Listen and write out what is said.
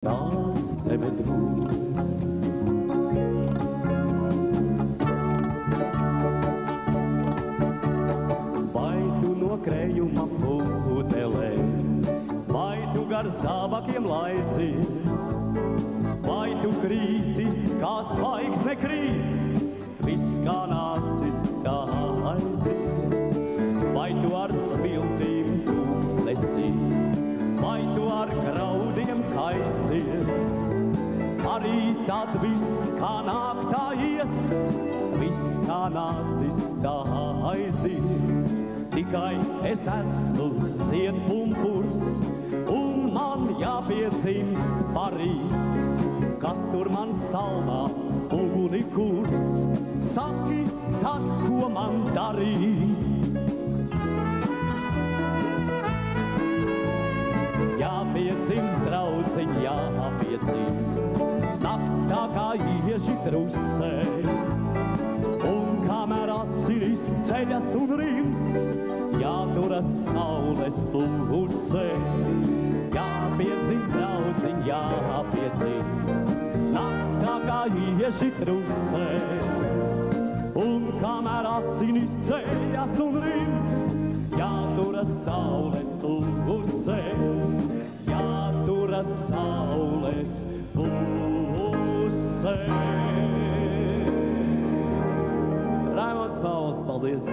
Tā zeme drūm. Vai tu no krējuma pudelē, vai tu gar zābakiem laisies, vai tu krīti, kā zvaigzne krīt, viss kā nācis tā aizies, vai tu ar smiltīm tūkstnesī, vai tu ar graudiem kaisies, arī tad viss kā nāk tā ies, viss kā nācis tā aizies. Tikai es esmu ziedpumpurs, un man jāpiedzimst parīt, kas tur man salmā uguni kurs, saki tad, ko man darīt. Jāpiedzimst, draudziņ, jāpiedzimst, nakts tā kā ieži trusē, un kamēr asinis ceļas un rimst, jāturas saules pusē. Jāpiedzimst, draudziņ, jāpiedzimst, nakts tā kā ieži trusē, un kamēr asinis ceļas un rimst, jāturas saules pusē. Jāturas saules pusē. Raimonds Pauls, paldies!